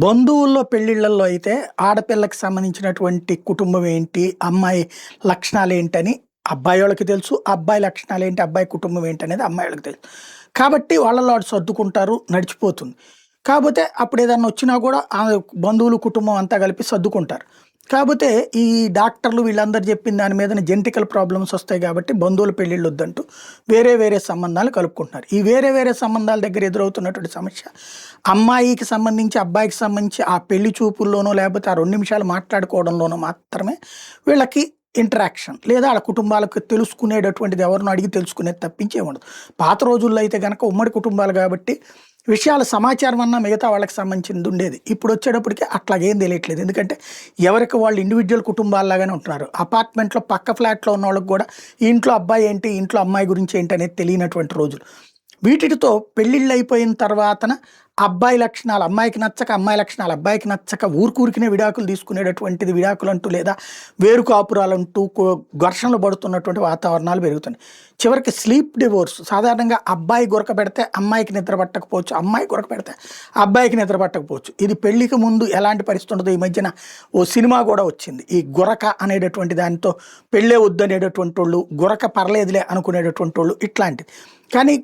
బంధువుల్లో పెళ్ళిళ్ళల్లో అయితే ఆడపిల్లకి సంబంధించినటువంటి కుటుంబం ఏంటి, అమ్మాయి లక్షణాలేంటని అబ్బాయోళ్ళకి తెలుసు. అబ్బాయి లక్షణాలేంటి, అబ్బాయి కుటుంబం ఏంటనేది అమ్మాయోళ్ళకి తెలుసు. కాబట్టి వాళ్ళలో వాళ్ళు సర్దుకుంటారు, నడిచిపోతుంది. కాపోతే అప్పుడేదన్నా వచ్చినా గూడా బంధువులు, కుటుంబం అంతా కలిపి సర్దుకుంటారు. కాపోతే ఈ డాక్టర్లు వీళ్ళందరూ చెప్పిన దాని మీదన జెనెటికల్ ప్రాబ్లమ్స్ వస్తాయి గాబట్టి బంధువుల పెళ్ళిళ్ళొద్దంటూ వేరే వేరే సంబంధాలు కలుపుకుంటున్నారు. ఈ వేరే వేరే సంబంధాల దగ్గర ఎదురవుతున్నటువంటి సమస్య అమ్మాయికి సంబంధించి, అబ్బాయికి సంబంధించి ఆ పెళ్లి చూపుల్లోనో లేకపోతే ఆ 2 నిమిషాలు మాట్లాడుకోవడంలోనో మాత్రమే వీళ్ళకి ఇంటరాక్షన్ లేదా ఆళ్ళ కుటుంబాలకు తెలుసుకునేటటువంటిది ఎవరినో అడిగి తెలుసుకునేది తప్పించి ఏముండదు. పాత రోజుల్లో అయితే గనక ఉమ్మడి కుటుంబాలు గాబట్టి విషయాల సమాచారం అన్నా మిగతా వాళ్ళకి సంబంధించింది ఉండేది. ఇప్పుడొచ్చేటప్పటికి అట్లాగేం తెలియట్లేదు. ఎందుకంటే ఎవరికి వాళ్ళు ఇండివిడ్యువల్ కుటుంబాల్లాగానే ఉంటున్నారు. అపార్ట్మెంట్‌లో పక్క ఫ్లాట్‌లో ఉన్నోళ్ళకి గూడా ఈ ఇంట్లో అబ్బాయి ఏంటి, ఈ ఇంట్లో అమ్మాయి గురించి ఏంటి అనేది తెలియనటువంటి రోజులు. వీటితో పెళ్ళిళ్ళయిపోయిన తర్వాతన అబ్బాయి లక్షణాలు అమ్మాయికి నచ్చక, అమ్మాయి లక్షణాలు అబ్బాయికి నచ్చక ఊరికూరికినే విడాకులు తీసుకునేటటువంటిది విడాకులంటూ లేదా వేరు కాపురాలంటూ ఘర్షణలు పడుతున్నటువంటి వాతావరణాలు పెరుగుతున్నాయి. చివరికి స్లీప్ డివోర్స్ సాధారణంగా అబ్బాయి గురకబెడితే అమ్మాయికి నిద్ర పట్టకపోవచ్చు, అమ్మాయి గురకబెడితే అబ్బాయికి నిద్ర పట్టకపోవచ్చు. ఇది పెళ్లికి ముందు ఎలాంటి పరిస్థితి ఉండదో ఈ మధ్యన ఓ సినిమా కూడా వచ్చింది. ఈ గురక అనేటటువంటి దానితో పెళ్ళే వద్దనేటటువంటి వాళ్ళు, గురక పర్లేదులే అనుకునేటటువంటి వాళ్ళు ఇట్లాంటిది. కానీ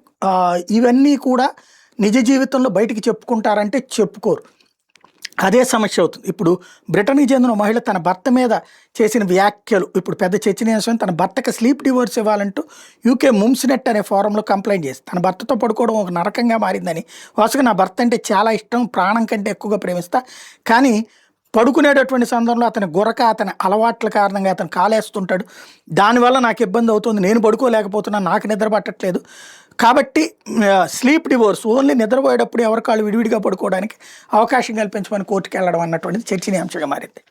ఇవన్నీ కూడా నిజ జీవితంలో బయటికి చెప్పుకుంటారంటే చెప్పుకోరు. అదే సమస్య అవుతుంది. ఇప్పుడు బ్రిటన్‌కి చెందిన మహిళ తన భర్త మీద చేసిన వ్యాఖ్యలు ఇప్పుడు పెద్ద చర్చనీయాంశం. తన భర్తకి స్లీప్ డివోర్స్ ఇవ్వాలంటూ యూకే ముమ్స్‌నెట్ అనే ఫోరంలో కంప్లెయింట్ చేసింది. తన భర్తతో పడుకోవడం ఒక నరకంగా మారిందని, వరుసగా నా భర్త అంటే చాలా ఇష్టం, ప్రాణం కంటే ఎక్కువగా ప్రేమిస్తా, కానీ పడుకునేటటువంటి సందర్భంలో అతని గురక, అతని అలవాట్ల కారణంగా అతను కాలేస్తుంటాడు. దానివల్ల నాకు ఇబ్బంది అవుతుంది. నేను పడుకోలేకపోతున్నాను, నాకు నిద్ర పట్టట్లేదు. కాబట్టి స్లీప్ డివోర్స్ ఓన్లీ నిద్రపోయేటప్పుడు ఎవరి కాళ్ళు విడివిడిగా పడుకోవడానికి అవకాశం కల్పించమని కోర్టుకి వెళ్ళడం అన్నటువంటిది చర్చనీయాంశంగా మారింది.